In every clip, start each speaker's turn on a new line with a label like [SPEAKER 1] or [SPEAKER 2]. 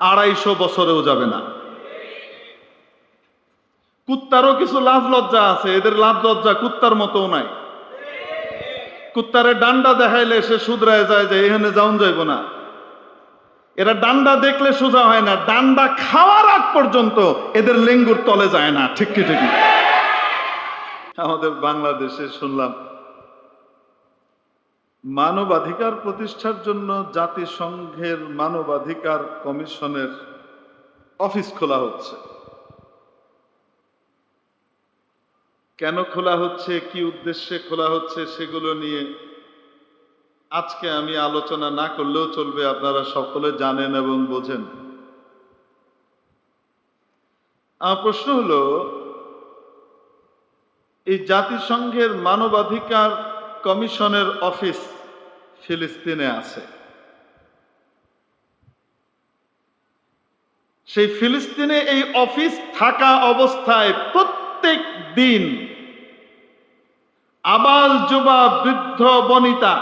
[SPEAKER 1] 250 বছরেও যাবে না। কুত্তারও কিছু লাজ লজ্জা আছে, এদের লাজ লজ্জা কুত্তার মতো নাই। কুত্তারে ডান্ডা দেখাইলে সে শুধরায় যায় যে এখানে যাওন যাইব না। এরা ডান্ডা দেখলে সোজা হয় না, ডান্ডা খাওয়ার আগ পর্যন্ত এদের লেঙ্গুর তলে যায় না। ঠিক কি ঠিক? আমাদের বাংলাদেশে শুনলাম মানবাধিকার প্রতিষ্ঠার জন্য জাতিসংঘের মানবাধিকার কমিশনের অফিস খোলা হচ্ছে। কেন খোলা হচ্ছে, কি উদ্দেশ্যে খোলা হচ্ছে, সেগুলো নিয়ে আজকে আমি আলোচনা না করলেও চলবে, আপনারা সকলে জানেন এবং বোঝেন। আমার প্রশ্ন হলো, এই জাতিসংঘের মানবাধিকার কমিশনের অফিস ফিলিস্তিনে আছে। সেই ফিলিস্তিনে এই অফিস থাকা অবস্থায় প্রত্যেক দিন আবাল যুবা বৃদ্ধ বনিতা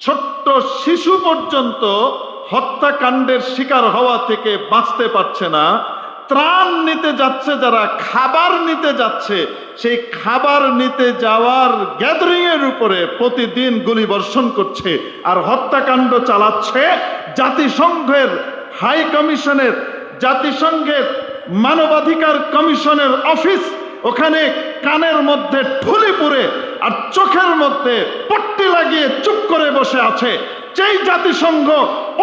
[SPEAKER 1] ছোট্ট শিশু পর্যন্ত হত্যাকাণ্ডের শিকার হওয়া থেকে বাঁচতে পারছে না। ত্রাণ নিতে যাচ্ছে, যারা খাবার নিতে যাচ্ছে, সেই খাবার নিতে যাওয়ার গ্যাদারিং এর উপরে প্রতিদিন গুলি বর্ষণ করছে আর হত্যাকাণ্ড চালাচ্ছে। জাতিসংঘের হাই কমিশনের, জাতিসংঘের মানবাধিকার কমিশনের অফিস ওখানে কানের মধ্যে ঠুলি পুরে আর চোখের মধ্যে পট্টি লাগিয়ে চুপ করে বসে আছে। যেই জাতিসংঘ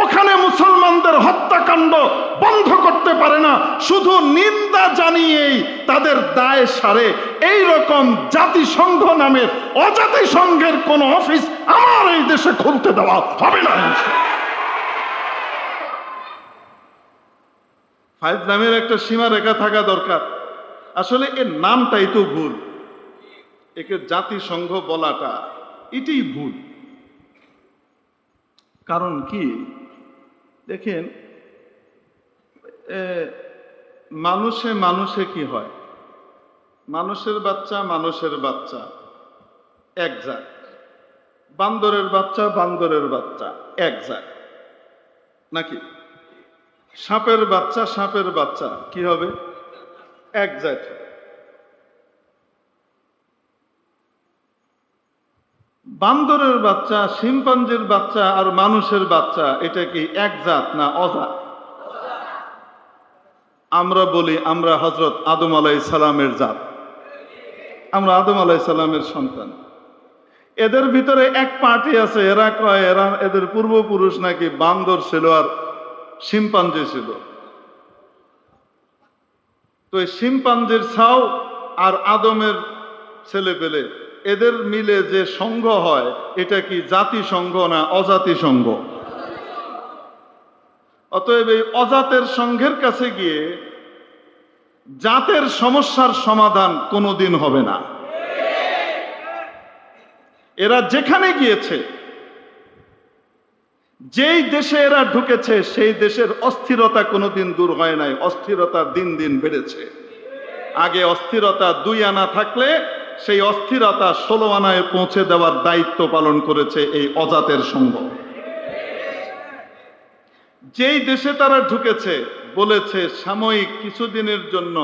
[SPEAKER 1] ওখানে মুসলমানদের হত্যাকাণ্ড বন্ধ করতে পারে না, শুধু নিন্দা জানিয়েই তাদের দায় সারে। এই রকম জাতিসংঘ নামের অজাতিসংঘের কোন অফিস আমার এই দেশে খুলতে দেওয়া হবে না। ফাইজ নামের একটা সীমারেখা থাকা দরকার। আসলে এর নামটাই তো ভুল, একে জাতিসংঘ বলাটা এটাই ভুল। কারণ কি, দেখেন মানুষে মানুষে কি হয়, মানুষের বাচ্চা মানুষের বাচ্চা এক জাত, বান্দরের বাচ্চা বান্দরের বাচ্চা এক জাত নাকি? সাপের বাচ্চা সাপের বাচ্চা কি হবে? এক জাত। বান্দরের বাচ্চা, শিম্পাঞ্জির বাচ্চা আর মানুষের বাচ্চা এটা কি এক জাত না অজাত? আমরা বলি আমরা হযরত আদম আলাইহিস সালামের জাত, আমরা আদম আলাইহিস সালামের সন্তান। এদের ভিতরে এক পার্টি আছে, এরা কয় এদের পূর্বপুরুষ নাকি বান্দর ছিল আর শিম্পাঞ্জি ছিল। তো এই শিম্পাঞ্জির ছাও আর আদমের ছেলে পেলে এদের মিলে যে সংঘ হয়, এটা কি জাতিসংঘ না অজাতিসংঘ? অতএব এই অজাতের সংঘের কাছে গিয়ে জাতের সমস্যার সমাধান কোনোদিন হবে না। এরা যেখানে গিয়েছে, যেই দেশে এরা ঢুকেছে, সেই দেশের অস্থিরতা কোনোদিন দূর হয় নাই, অস্থিরতা দিন দিন বেড়েছে। আগে অস্থিরতা 2 আনা থাকলে সেই অস্থিরতা 16 আনায় পৌঁছে দেওয়ার দায়িত্ব পালন করেছে এই অজাতের সংঘ। যেই দেশে তারা ঢুকেছে বলেছে সাময়িক কিছুদিনের জন্য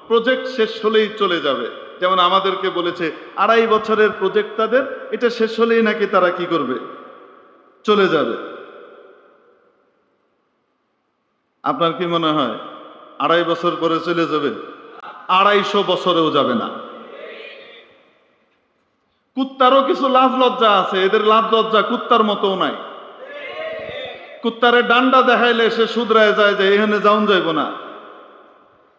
[SPEAKER 1] প্রজেক্ট শেষ হলেই চলে যাবে। যেমন আমাদেরকে বলেছে 2.5 বছরের প্রজেক্ট তাদের, এটা শেষ হলেই নাকি তারা কি করবে? চলে যাবে। আপনার কি মনে হয় 2.5 বছর পরে চলে যাবে? 250 বছরেও যাবে না। কুত্তারও কিছু লাজ লজ্জা আছে, এদের লাজ লজ্জা কুত্তার মতো নাই। কুত্তারে ডান্ডা দেখাইলে সে শুধরায় যায় যে এখানে যাওন যাইব না।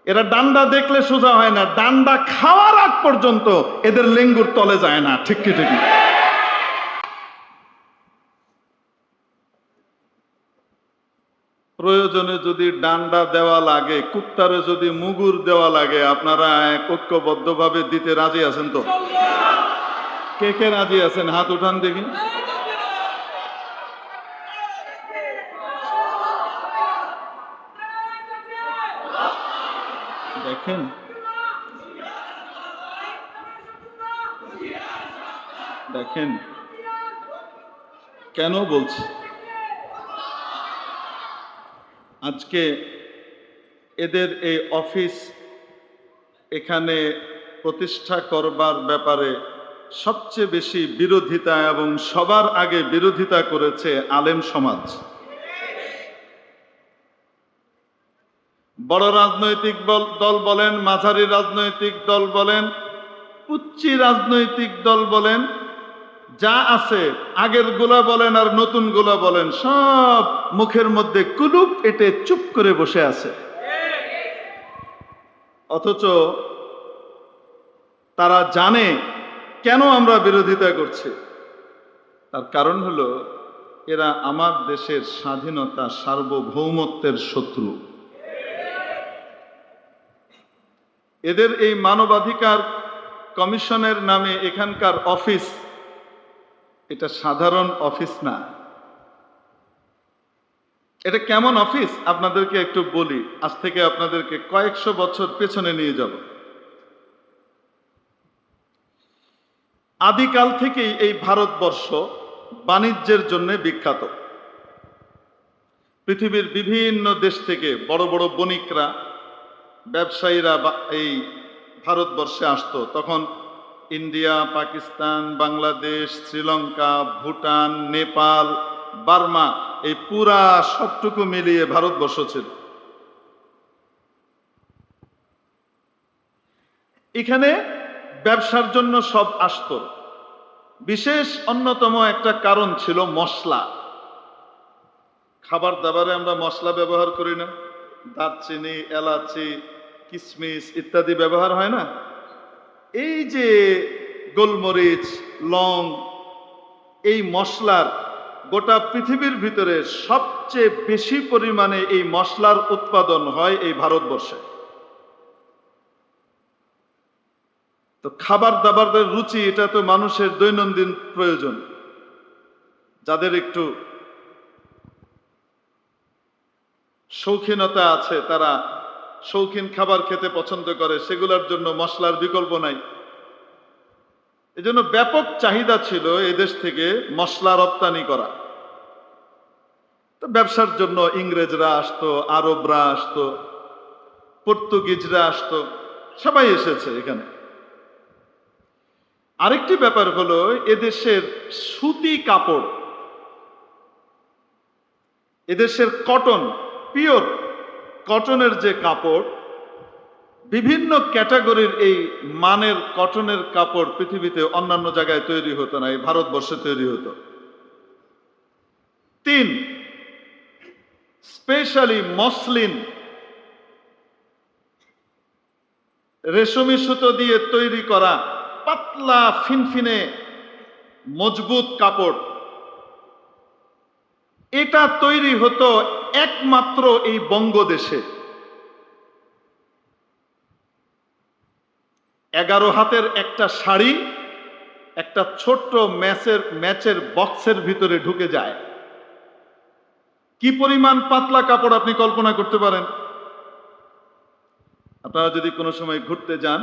[SPEAKER 1] এরা ডান্ডা দেখলে সোজা হয় না, ডান্ডা খাওয়ার আগ পর্যন্ত এদের লেঙ্গুর তলে যায় না। ঠিক কি ঠিক? প্রয়োজনে যদি ডান্ডা দেওয়া লাগে, কুত্তারে যদি মুগুর দেওয়া লাগে, আপনারা ঐক্যবদ্ধভাবে দিতে রাজি আছেন তো? কে কে রাজি আছেন? হাত উঠান দেখি। দেখেন দেখেন কেন বলছি, আজকে এদের এই অফিস এখানে প্রতিষ্ঠা করবার ব্যাপারে সবচেয়ে বেশি বিরোধিতা এবং সবার আগে বিরোধিতা করেছে আলেম সমাজ। বড় রাজনৈতিক দল বলেন, মাঝারি রাজনৈতিক দল বলেন, পুচ্চি রাজনৈতিক দল বলেন, যা আছে আগের গুলা বলেন আর নতুন গুলা বলেন, সব মুখের মধ্যে কুলুপ এঁটে চুপ করে বসে আছে। অথচ তারা জানে কেন আমরা বিরোধিতা করছি। তার কারণ হলো এরা আমার দেশের স্বাধীনতা সার্বভৌমত্বের শত্রু। এদের এই মানবাধিকার কমিশনের নামে এখানকার অফিস, এটা সাধারণ অফিস না। এটা কেমন অফিস আপনাদেরকে একটু বলি, আজ থেকে আপনাদেরকে কয়েকশো বছর পেছনে নিয়ে যাব। আদিকাল থেকেই এই ভারতবর্ষ বাণিজ্যের জন্য বিখ্যাত। পৃথিবীর বিভিন্ন দেশ থেকে বড় বড় বণিকরা, ব্যবসায়ীরা এই ভারতবর্ষে আসতো। তখন ইন্ডিয়া, পাকিস্তান, বাংলাদেশ, শ্রীলঙ্কা, ভুটান, নেপাল, বার্মা, এই পুরা সবটুকু মিলিয়ে ভারতবর্ষ ছিল। এখানে ব্যবসার জন্য সব আসতো। বিশেষ অন্যতম একটা কারণ ছিল মশলা। খাবার দাবারে আমরা মশলা ব্যবহার করি না? দারচিনি, এলাচি, কিশমিশ ইত্যাদি ব্যবহার হয় না? এই যে গোলমরিচ, লং, এই মশলার গোটা পৃথিবীর ভিতরে সবচেয়ে বেশি পরিমাণে এই মশলার উৎপাদন হয় এই ভারতবর্ষে। তো খাবার দাবারের রুচি, এটা তো মানুষের দৈনন্দিন প্রয়োজন। যাদের একটু শৌখিনতা আছে, তারা শৌখিন খাবার খেতে পছন্দ করে, সেগুলোর জন্য মশলার বিকল্প নাই। এজন্য ব্যাপক চাহিদা ছিল এদেশ থেকে মশলা রপ্তানি করা। তো ব্যবসার জন্য ইংরেজরা আসতো, আরবরা আসতো, পর্তুগিজরা আসতো, সবাই এসেছে এখানে। আরেকটি ব্যাপার হলো এদেশের সুতি কাপড়, এদেশের কটন, পিওর কটনের যে কাপড়, বিভিন্ন ক্যাটাগরির এই মানের কটনের কাপড় পৃথিবীতে অন্যান্য জায়গায় তৈরি হতো না, এই ভারতবর্ষে তৈরি হতো। 3, স্পেশালি মসলিন, রেশমি সুতো দিয়ে তৈরি করা পাতলা ফিনফিনে মজবুত কাপড়, এটা তৈরি হতো একমাত্র এই বঙ্গদেশে। 11 হাতের একটা শাড়ি একটা ছোট্ট ম্যাচের বক্সের ভিতরে ঢুকে যায়। কি পরিমাণ পাতলা কাপড় আপনি কল্পনা করতে পারেন? আপনারা যদি কোনো সময় ঘুরতে যান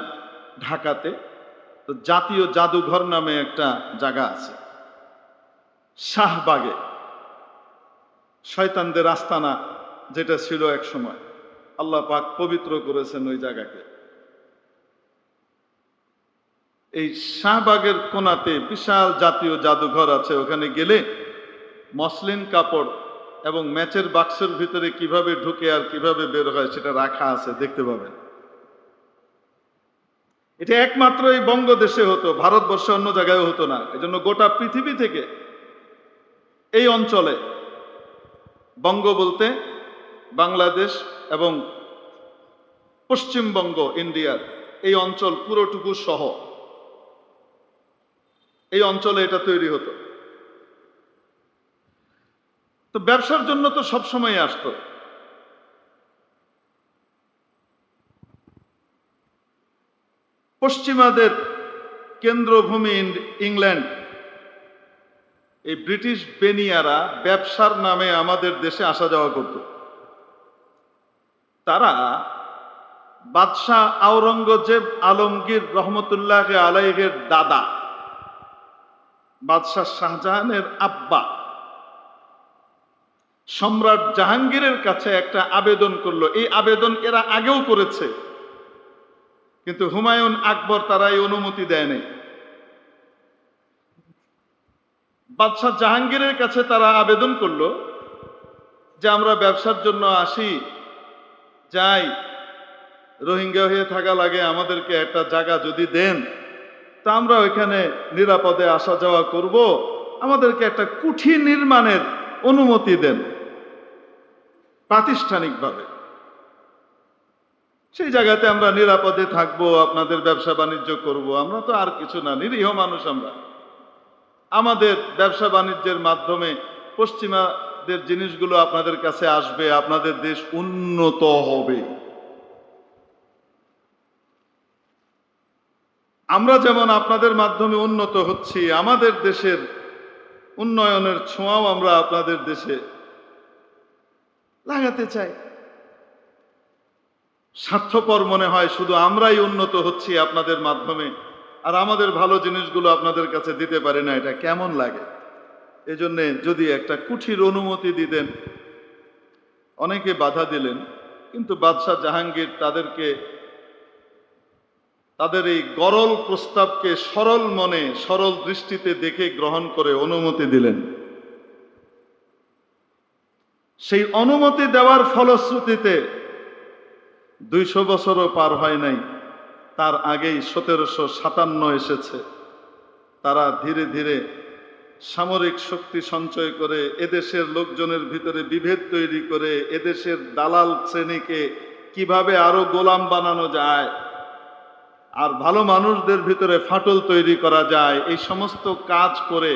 [SPEAKER 1] ঢাকাতে, তো জাতীয় জাদুঘর নামে একটা জায়গা আছে শাহবাগে, শয়তানদের আস্তানা যেটা ছিল এক সময়, আল্লাহ পাক পবিত্র করেছেন ওই জায়গাকে। এই শাহবাগের কোনাতে বিশাল জাতীয় জাদুঘর আছে। ওখানে গেলে মসলিন কাপড় এবং ম্যাচের বাক্সের ভিতরে কিভাবে ঢুকে আর কিভাবে বের হয় সেটা রাখা আছে, দেখতে পাবেন। এটা একমাত্র এই বঙ্গদেশে হতো, ভারতবর্ষে অন্য জায়গায় হতো না। এজন্য গোটা পৃথিবী থেকে এই অঞ্চলে, বঙ্গ বলতে বাংলাদেশ এবং পশ্চিমবঙ্গ ইন্ডিয়ার এই অঞ্চল পুরোটুকু সহ এই অঞ্চলে এটা তৈরি হতো। তো ব্যবসার জন্য তো সবসময় আসতো। পশ্চিমাদের কেন্দ্রভূমি ইংল্যান্ড, এই ব্রিটিশ বেনিয়ারা ব্যবসার নামে আমাদের দেশে আসা যাওয়া করত। তারা বাদশাহ আওরঙ্গজেব আলমগীর রহমতুল্লাহ আলাইহির দাদা, বাদশাহ শাহজাহানের আব্বা, সম্রাট জাহাঙ্গীরের কাছে একটা আবেদন করলো। এই আবেদন এরা আগেও করেছে, কিন্তু হুমায়ুন আকবর তারা এই অনুমতি দেয়নি। বাদশাহ জাহাঙ্গীরের কাছে তারা আবেদন করলো যে আমরা ব্যবসার জন্য আসি, যাই, রোহিঙ্গা হয়ে থাকা লাগে, আমাদেরকে একটা জায়গা যদি দেন তা আমরা ওইখানে নিরাপদে আসা যাওয়া করব, আমাদেরকে একটা কুঠি নির্মাণের অনুমতি দেন প্রাতিষ্ঠানিকভাবে, সেই জায়গাতে আমরা নিরাপদে থাকবো, আপনাদের ব্যবসা বাণিজ্য করব। আমরা তো আর কিছু না, নিরীহ মানুষ আমরা। আমাদের ব্যবসা বাণিজ্যের মাধ্যমে পশ্চিমাদের জিনিসগুলো আপনাদের কাছে আসবে, আপনাদের দেশ উন্নত হবে। আমরা যেমন আপনাদের মাধ্যমে উন্নত হচ্ছি, আমাদের দেশের উন্নয়নের ছোঁয়াও আমরা আপনাদের দেশে লাগাতে চাই। স্বার্থপর মনে হয় শুধু আমরাই উন্নত হচ্ছি আপনাদের মাধ্যমে, আর আমাদের ভালো জিনিসগুলো আপনাদের কাছে দিতে পারি না, এটা কেমন লাগে? এজন্য যদি একটা কুঠির অনুমতি দিতেন। অনেকে বাধা দিলেন, কিন্তু বাদশাহ জাহাঙ্গীর তাদের এই গরল প্রস্তাবকে সরল মনে, সরল দৃষ্টিতে দেখে গ্রহণ করে অনুমতি দিলেন। সেই অনুমতি দেওয়ার ফলশ্রুতিতে 200 বছরও পার হয় নাই, তার আগেই 1757 এসেছে। তারা ধীরে ধীরে সামরিক শক্তি সঞ্চয় করে এদেশের লোকজনের ভিতরে বিভেদ তৈরি করে এদেশের দালাল শ্রেণীকে কিভাবে আরো গোলাম বানানো যায় আর ভালো মানুষদের ভিতরে ফাটল তৈরি করা যায়, এই সমস্ত কাজ করে